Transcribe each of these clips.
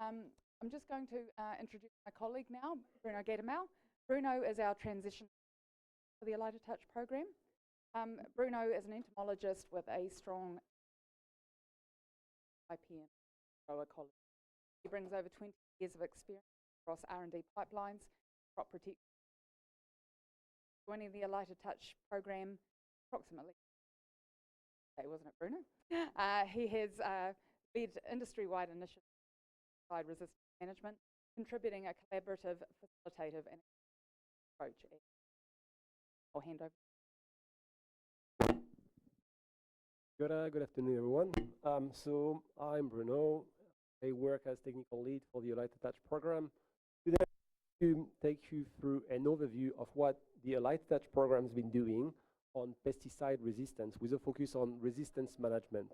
I'm just going to introduce my colleague now, Bruno Gatimel. Bruno is our transition for the Alighted Touch program. Bruno is an entomologist with a strong IP and grower college. He brings over 20 years of experience across R&D pipelines, crop protection. Joining the Alighted Touch program approximately, wasn't it, Bruno? He has led industry-wide initiatives in resistance management, contributing a collaborative, facilitative, and approach. I'll hand over. Good afternoon, everyone. So I'm Bruno. I work as technical lead for the Alighted Touch program. Today, to take you through an overview of what the Alighted Touch program has been doing on pesticide resistance with a focus on resistance management.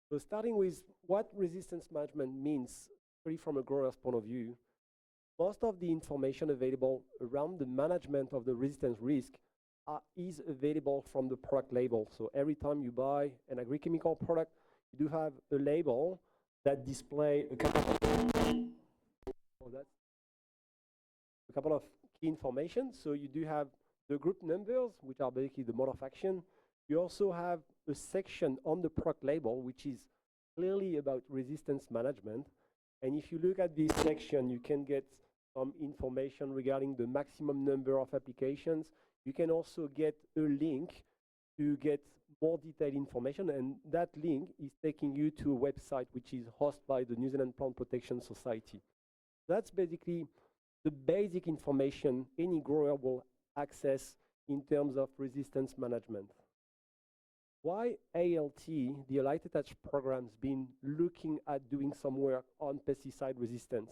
So starting with what resistance management means, really from a grower's point of view, most of the information available around the management of the resistance risk is available from the product label. So every time you buy an agrochemical product, you do have a label that displays a couple of key information. So you do have the group numbers, which are basically the mode of action. You also have a section on the product label, which is clearly about resistance management. And if you look at this section, you can get some information regarding the maximum number of applications. You can also get a link to get more detailed information, and that link is taking you to a website which is hosted by the New Zealand Plant Protection Society. That's basically the basic information any grower will access in terms of resistance management. Why ALT, the Alighted Touch program, has been looking at doing some work on pesticide resistance?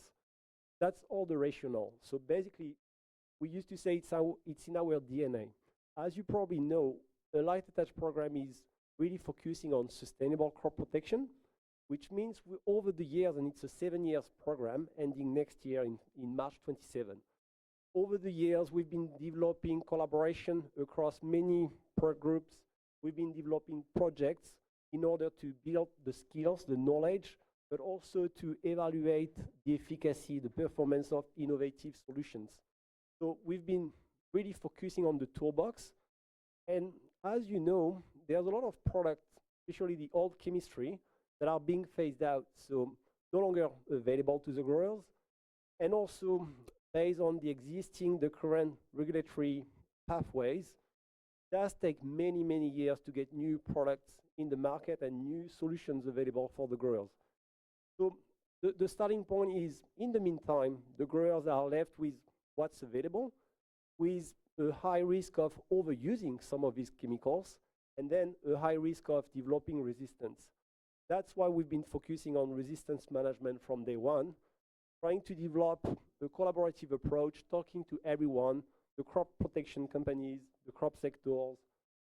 That's all the rationale. So basically, we used to say it's in our DNA. As you probably know, the Alighted Touch program is really focusing on sustainable crop protection, which means over the years, and it's a 7-year program ending next year in March 27. Over the years, we've been developing collaboration across many product groups. We've been developing projects in order to build the skills, the knowledge, but also to evaluate the efficacy, the performance of innovative solutions. So we've been really focusing on the toolbox. And as you know, there's a lot of products, especially the old chemistry, that are being phased out, so no longer available to the growers. And also, based on the current regulatory pathways, it does take many, many years to get new products in the market and new solutions available for the growers. So the starting point is, in the meantime, the growers are left with what's available, with a high risk of overusing some of these chemicals, and then a high risk of developing resistance. That's why we've been focusing on resistance management from day one, trying to develop a collaborative approach, talking to everyone, the crop protection companies, the crop sectors,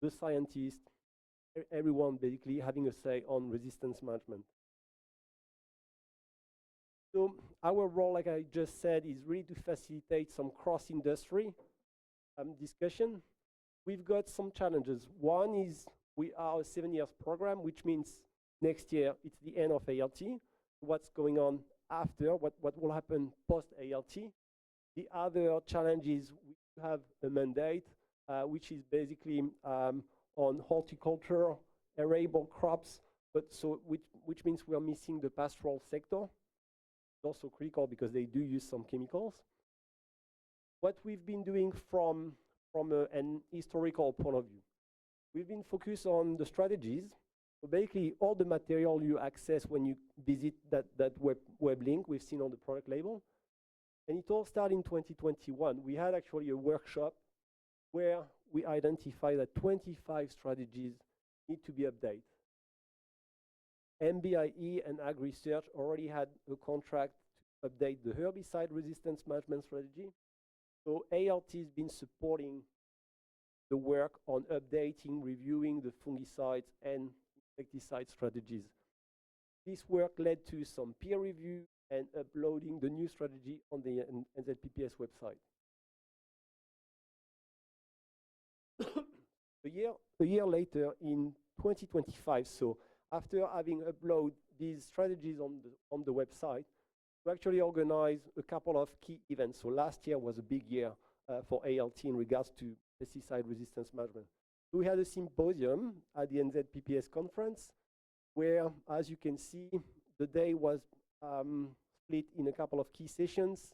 the scientists, everyone basically having a say on resistance management. So our role, like I just said, is really to facilitate some cross-industry discussion. We've got some challenges. One is we are a 7-year program, which means next year it's the end of ALT. What's going on after? What will happen post-ALT? The other challenge is we have a mandate, which is basically on horticulture, arable crops, but which means we are missing the pastoral sector. It's also critical because they do use some chemicals. What we've been doing from an historical point of view, we've been focused on the strategies. So basically, all the material you access when you visit that web link we've seen on the product label. And it all started in 2021. We had actually a workshop where we identified that 25 strategies need to be updated. MBIE and Ag Research already had a contract to update the herbicide resistance management strategy. So ALT has been supporting the work on updating, reviewing the fungicides and insecticide strategies. This work led to some peer review and uploading the new strategy on the NZPPS website. A year later, in 2025, so after having uploaded these strategies on the website to actually organize a couple of key events. So last year was a big year for ALT in regards to pesticide resistance management. We had a symposium at the NZPPS conference where, as you can see, the day was split in a couple of key sessions.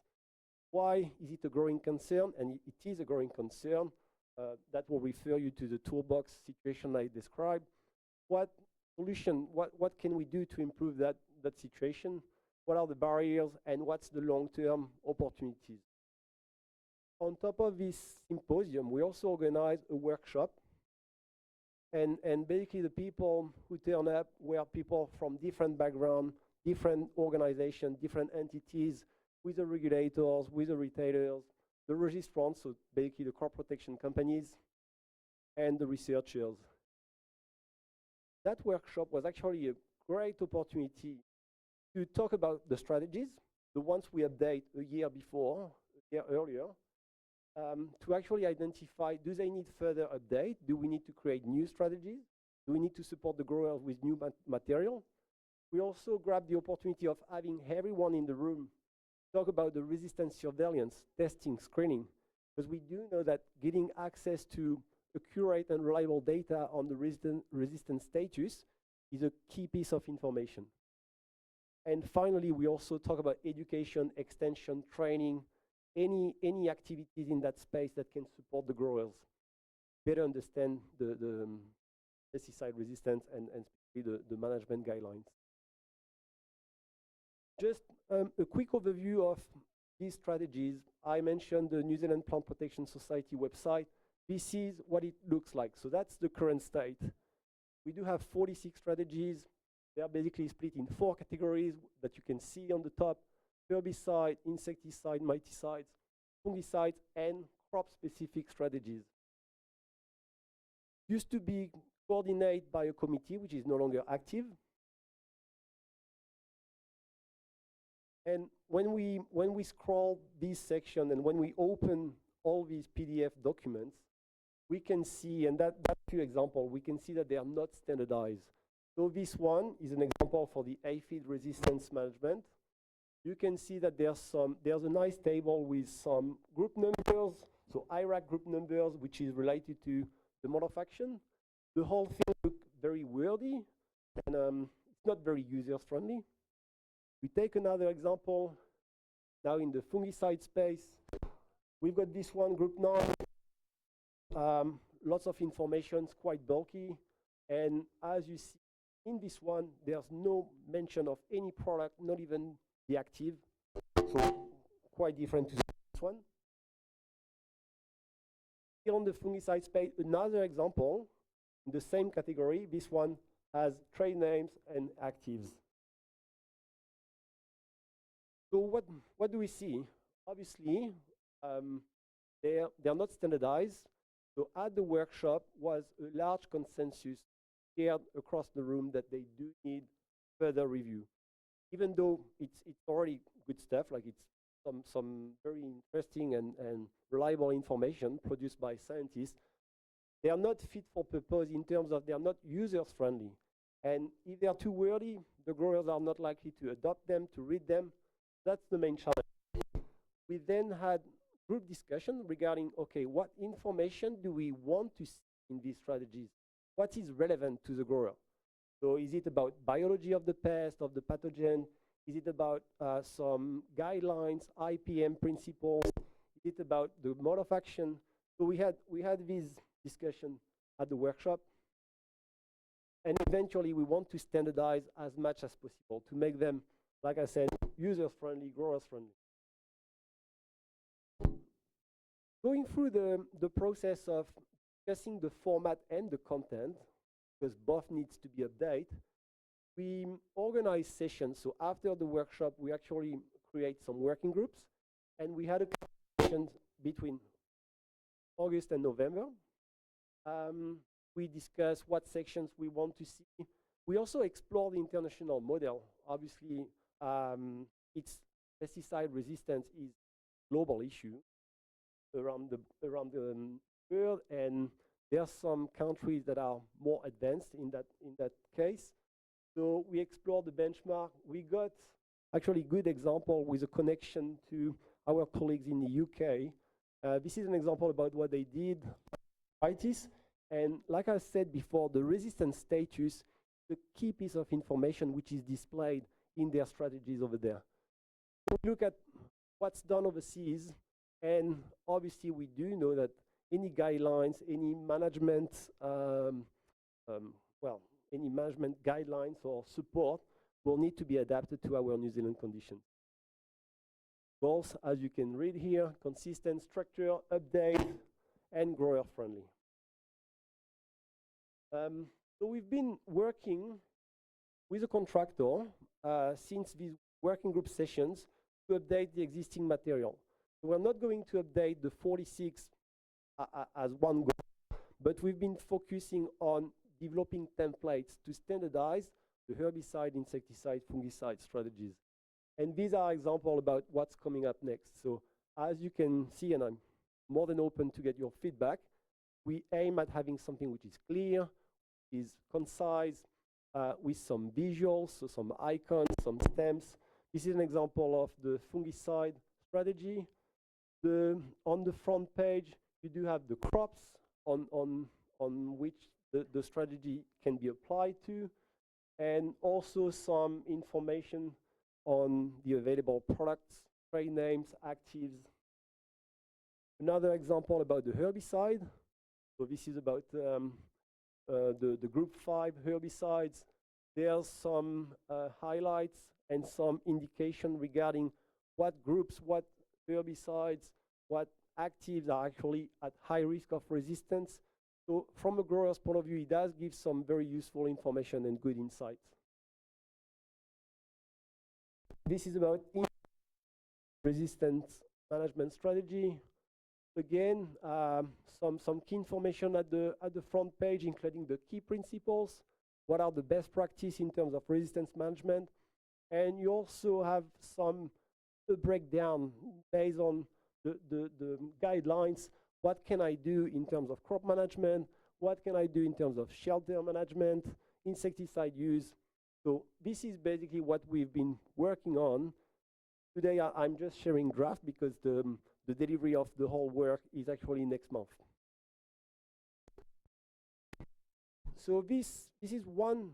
Why is it a growing concern? And it is a growing concern. That will refer you to the toolbox situation I described. What solution, what can we do to improve that situation? What are the barriers and what's the long-term opportunities? On top of this symposium, we also organized a workshop. And basically the people who turn up were people from different backgrounds, different organizations, different entities, with the regulators, with the retailers, the registrants, so basically the crop protection companies, and the researchers. That workshop was actually a great opportunity to talk about the strategies, the ones we update a year before, a year earlier, to actually identify, do they need further update? Do we need to create new strategies? Do we need to support the growers with new material? We also grabbed the opportunity of having everyone in the room talk about the resistance surveillance, testing, screening, because we do know that getting access to accurate and reliable data on the resistance status is a key piece of information. And finally, we also talk about education, extension, training, any activities in that space that can support the growers, better understand the pesticide resistance and the management guidelines. Just a quick overview of these strategies. I mentioned the New Zealand Plant Protection Society website. This is what it looks like. So that's the current state. We do have 46 strategies. They are basically split in 4 categories that you can see on the top: herbicide, insecticide, miticides, fungicides, and crop-specific strategies. Used to be coordinated by a committee, which is no longer active. And when we scroll this section and when we open all these PDF documents, we can see, and that's a few examples, we can see that they are not standardized. So this one is an example for the aphid resistance management. You can see that there's a nice table with some group numbers, so IRAC group numbers, which is related to the mode of action. The whole thing looks very wordy, and it's not very user-friendly. We take another example, now in the fungicide space. We've got this one, group 9. Lots of information, it's quite bulky. And as you see in this one, there's no mention of any product, not even the active. So quite different to this one. Here on the fungicide space, another example, in the same category. This one has trade names and actives. So what do we see? Obviously, they're not standardized. So at the workshop was a large consensus shared across the room that they do need further review. Even though it's already good stuff, like it's some very interesting and reliable information produced by scientists, they are not fit for purpose in terms of they are not user-friendly. And if they are too wordy, the growers are not likely to adopt them, to read them. That's the main challenge. We then had group discussion regarding, okay, what information do we want to see in these strategies? What is relevant to the grower? So is it about biology of the pest, of the pathogen? Is it about some guidelines, IPM principles? Is it about the mode of action? So we had this discussion at the workshop. And eventually we want to standardize as much as possible to make them, like I said, user-friendly, growers-friendly. Going through the process of discussing the format and the content, because both needs to be updated, we organize sessions. So after the workshop, we actually create some working groups, and we had a session between August and November. We discuss what sections we want to see. We also explore the international model. Obviously, it's pesticide resistance is a global issue around the world, and there are some countries that are more advanced in that case. So we explored the benchmark. We got actually good example with a connection to our colleagues in the UK. This is an example about what they did, arthritis. And like I said before, the resistance status, the key piece of information which is displayed in their strategies over there. We look at what's done overseas, and obviously we do know that any guidelines, any management, any management guidelines or support will need to be adapted to our New Zealand conditions. Goals, as you can read here, consistent structure, update, and grower friendly. So we've been working with a contractor since these working group sessions to update the existing material. We're not going to update the 46 as one goal, but we've been focusing on developing templates to standardize the herbicide, insecticide, fungicide strategies. And these are examples about what's coming up next. So as you can see, and I'm more than open to get your feedback, we aim at having something which is clear, is concise, with some visuals, so some icons, some stamps. This is an example of the fungicide strategy. On the front page, you do have the crops on which the strategy can be applied to, and also some information on the available products, trade names, actives. Another example about the herbicide. So this is about the group 5 herbicides. There's some highlights and some indication regarding what groups, what herbicides, what actives are actually at high risk of resistance. So from a grower's point of view, it does give some very useful information and good insights. This is about resistance management strategy. Again, some key information at the front page, including the key principles, what are the best practice in terms of resistance management, and you also have some breakdown based on the guidelines. What can I do in terms of crop management? What can I do in terms of shelter management, insecticide use? So this is basically what we've been working on. Today I'm just sharing draft because the delivery of the whole work is actually next month. So this is one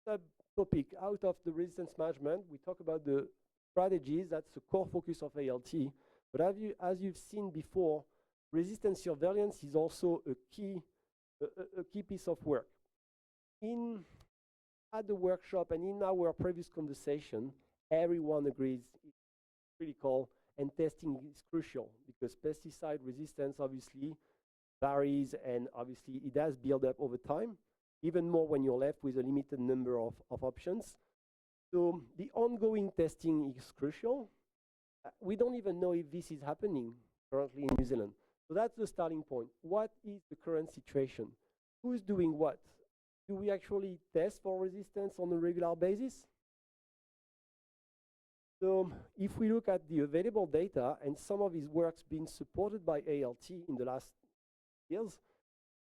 subtopic out of the resistance management. We talk about the strategies. That's the core focus of ALT. But as you've seen before, resistance surveillance is also a key piece of work. At the workshop and in our previous conversation, everyone agrees it's critical and testing is crucial because pesticide resistance obviously varies and obviously it does build up over time, even more when you're left with a limited number of options. So the ongoing testing is crucial. We don't even know if this is happening currently in New Zealand. So that's the starting point. What is the current situation? Who's doing what? Do we actually test for resistance on a regular basis? So if we look at the available data, and some of his work's been supported by ALT in the last years,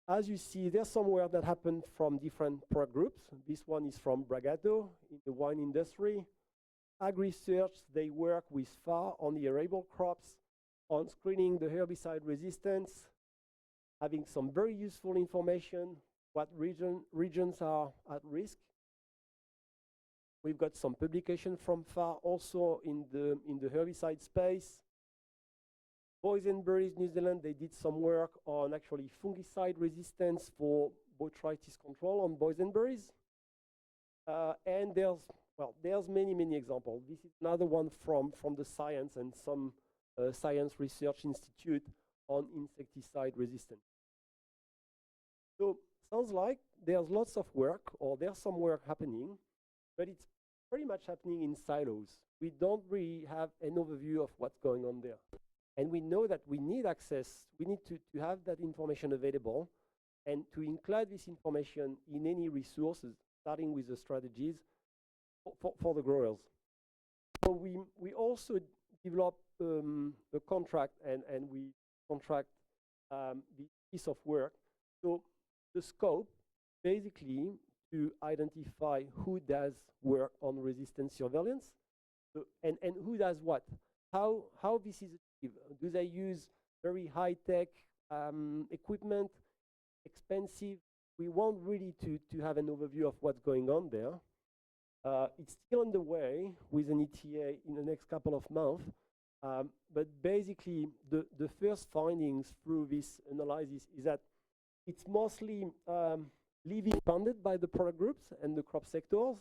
as you see, there's some work that happened from different product groups. This one is from Bragato in the wine industry. AgResearch, they work with FAR on the arable crops, on screening the herbicide resistance, having some very useful information, what regions are at risk. We've got some publication from FAR also in the herbicide space. Boysenberry's New Zealand, they did some work on actually fungicide resistance for botrytis control on boysenberries. And there's many examples. This is another one from the science and some science research institute on insecticide resistance. So sounds like there's lots of work, or there's some work happening, but it's pretty much happening in silos. We don't really have an overview of what's going on there. And we know that we need access, we need to have that information available and to include this information in any resources, starting with the strategies for the growers. So we also develop a contract and we contract the piece of work. So the scope, basically, to identify who does work on resistance surveillance, so, and who does what, how this is achieved. Do they use very high-tech equipment, expensive? We want really to have an overview of what's going on there. It's still on the way with an ETA in the next couple of months. But basically, the first findings through this analysis is that it's mostly leaving funded by the product groups and the crop sectors.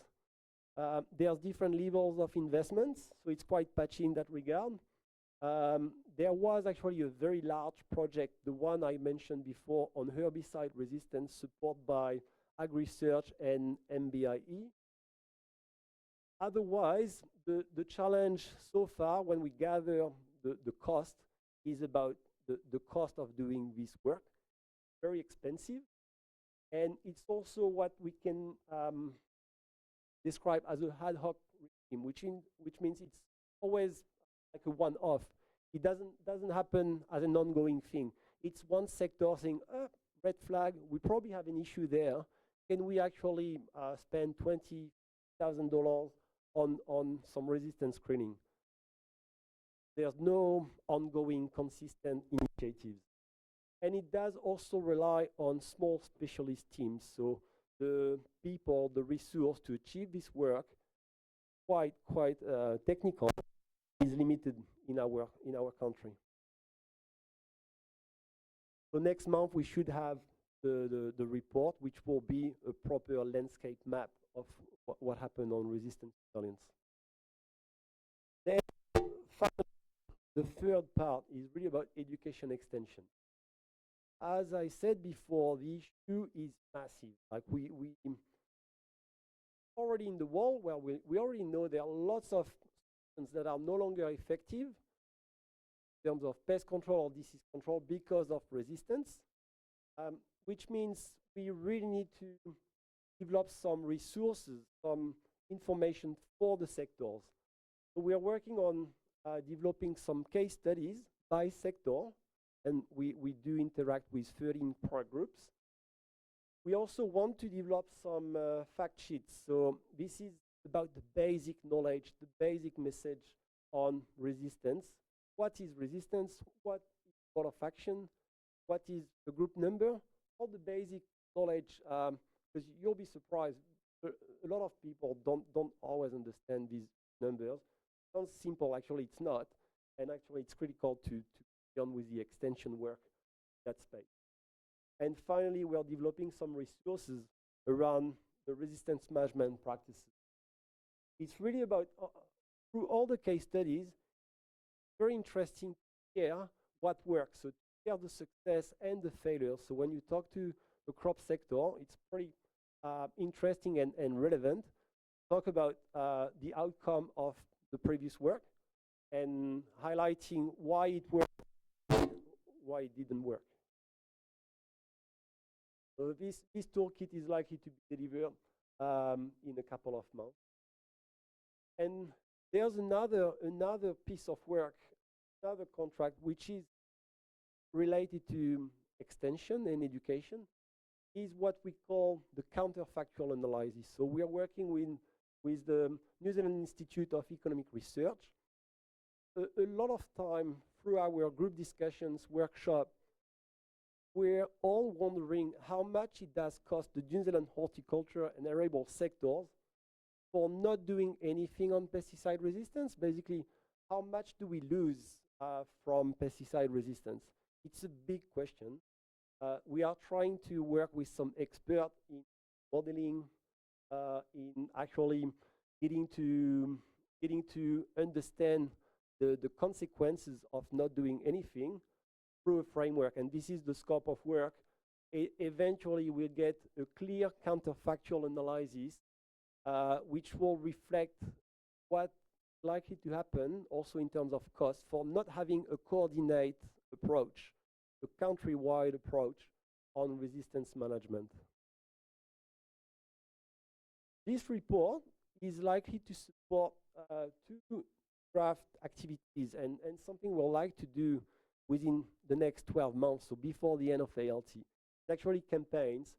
There's different levels of investments, so it's quite patchy in that regard. There was actually a very large project, the one I mentioned before, on herbicide resistance, supported by AgResearch and MBIE. Otherwise, the challenge so far, when we gather the cost, is about the cost of doing this work. Very expensive. And it's also what we can describe as a ad hoc regime, which means it's always like a one-off. It doesn't happen as an ongoing thing. It's one sector saying, red flag, we probably have an issue there. Can we actually spend $20,000 on some resistance screening? There's no ongoing consistent initiatives. And it does also rely on small specialist teams. So the people, the resource to achieve this work, quite technical, is limited in our country. So next month we should have the report, which will be a proper landscape map of what happened on resistance surveillance. Then finally, the third part is really about education extension. As I said before, the issue is massive. Like we already in the world where we already know there are lots of substances that are no longer effective in terms of pest control or disease control because of resistance, which means we really need to develop some resources, some information for the sectors. So we are working on developing some case studies by sector, and we do interact with 13 product groups. We also want to develop some fact sheets. So this is about the basic knowledge, the basic message on resistance. What is resistance? What is mode of action? What is the group number? All the basic knowledge, because you'll be surprised. A lot of people don't always understand these numbers. Sounds simple, actually it's not. And actually it's critical to be on with the extension work in that space. And finally, we are developing some resources around the resistance management practices. It's really about, through all the case studies, very interesting to hear what works. So to hear the success and the failures. So when you talk to the crop sector, it's pretty interesting and relevant. Talk about the outcome of the previous work and highlighting why it worked, why it didn't work. So this toolkit is likely to be delivered in a couple of months. And there's another piece of work, another contract, which is related to extension and education, is what we call the counterfactual analysis. So we are working with the New Zealand Institute of Economic Research. A lot of time through our group discussions, workshop, we're all wondering how much it does cost the New Zealand horticulture and arable sectors for not doing anything on pesticide resistance. Basically, how much do we lose from pesticide resistance? It's a big question. We are trying to work with some experts in modeling, in actually getting to understand the consequences of not doing anything through a framework. And this is the scope of work. Eventually, we'll get a clear counterfactual analysis, which will reflect what's likely to happen also in terms of cost for not having a coordinate approach, a countrywide approach on resistance management. This report is likely to support two draft activities and something we'll like to do within the next 12 months, so before the end of ALT. It's actually campaigns,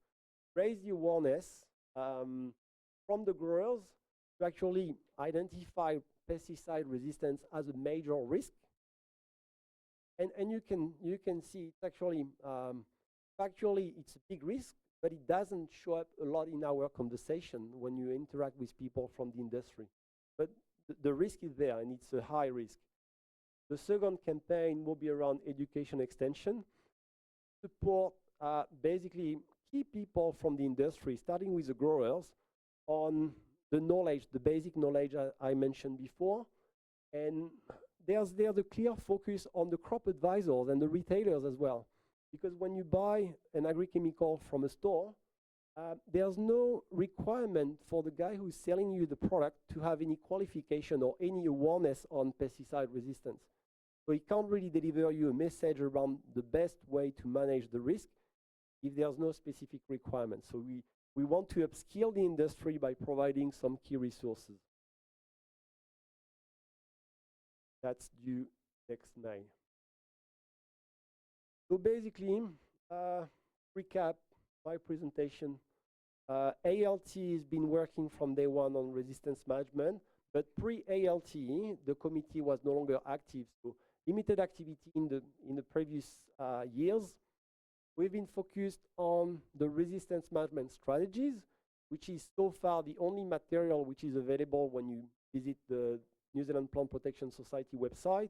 raise the awareness from the growers to actually identify pesticide resistance as a major risk. And you can see it's actually factually it's a big risk, but it doesn't show up a lot in our conversation when you interact with people from the industry. But the risk is there, and it's a high risk. The second campaign will be around education extension, support basically key people from the industry, starting with the growers, on the knowledge, the basic knowledge I mentioned before. And there's a clear focus on the crop advisors and the retailers as well. Because when you buy an agrochemical from a store, there's no requirement for the guy who's selling you the product to have any qualification or any awareness on pesticide resistance. So he can't really deliver you a message around the best way to manage the risk if there's no specific requirement. So we want to upskill the industry by providing some key resources. That's due next May. So basically, recap my presentation. ALT has been working from day one on resistance management, but pre-ALT, the committee was no longer active, so limited activity in the previous years. We've been focused on the resistance management strategies, which is so far the only material which is available when you visit the New Zealand Plant Protection Society website.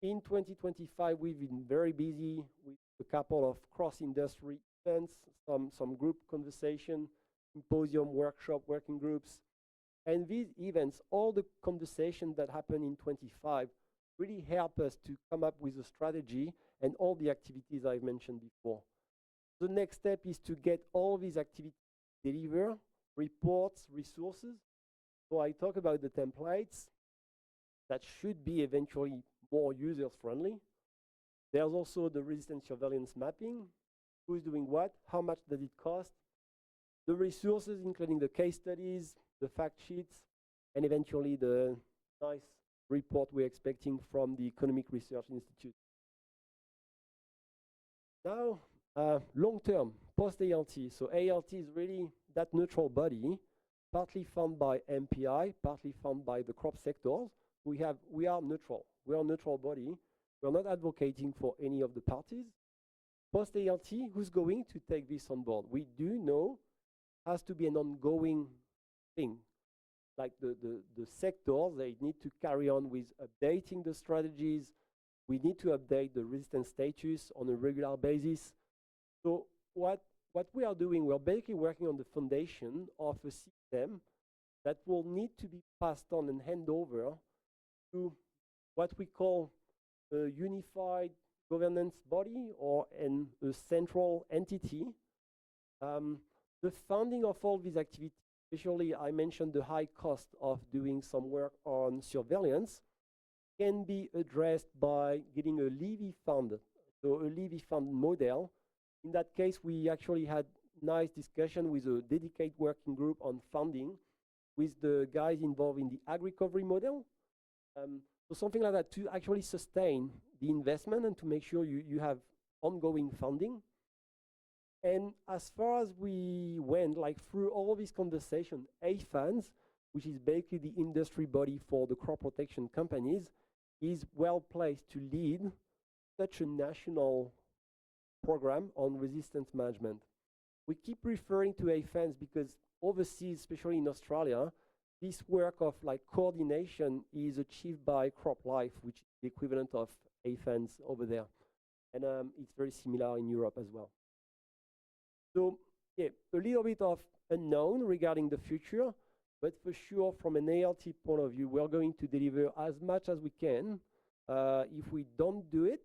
In 2025, we've been very busy with a couple of cross-industry events, some group conversation, symposium, workshop, working groups. And these events, all the conversations that happen in 25, really help us to come up with a strategy and all the activities I've mentioned before. The next step is to get all these activities deliver, reports, resources. So I talk about the templates that should be eventually more user-friendly. There's also the resistance surveillance mapping. Who's doing what? How much does it cost? The resources, including the case studies, the fact sheets, and eventually the nice report we're expecting from the Economic Research Institute. Now, long-term, post-ALT. So ALT is really that neutral body, partly funded by MPI, partly funded by the crop sectors. We are neutral. We are a neutral body. We're not advocating for any of the parties. Post-ALT, who's going to take this on board? We do know has to be an ongoing thing. Like the sectors, they need to carry on with updating the strategies. We need to update the resistance status on a regular basis. So what we are doing, we're basically working on the foundation of a system that will need to be passed on and handed over to what we call a unified governance body or a central entity. The funding of all these activities, especially I mentioned the high cost of doing some work on surveillance, can be addressed by getting a levy fund, so a levy fund model. In that case, we actually had nice discussion with a dedicated working group on funding with the guys involved in the ag-recovery model. So something like that to actually sustain the investment and to make sure you have ongoing funding. And as far as we went, like through all this conversation, AFANS, which is basically the industry body for the crop protection companies, is well placed to lead such a national program on resistance management. We keep referring to AFANS because overseas, especially in Australia, this work of like coordination is achieved by CropLife, which is the equivalent of AFANS over there. And it's very similar in Europe as well. So yeah, a little bit of unknown regarding the future, but for sure from an ALT point of view, we're going to deliver as much as we can. If we don't do it,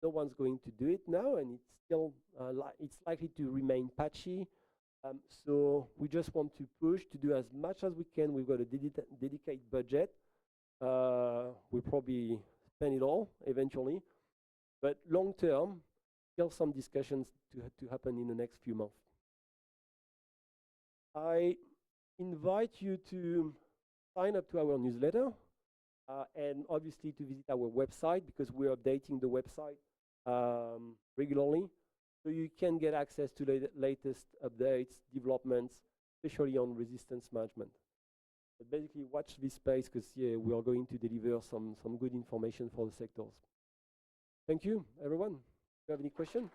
no one's going to do it now, and it's still it's likely to remain patchy. So we just want to push to do as much as we can. We've got a dedicated budget. We'll probably spend it all eventually, but long term, still some discussions to happen in the next few months. I invite you to sign up to our newsletter and obviously to visit our website because we're updating the website regularly. so you can get access to the latest updates, developments, especially on resistance management. But basically, watch this space because yeah, we are going to deliver some good information for the sectors. Thank you, everyone. Do you have any questions?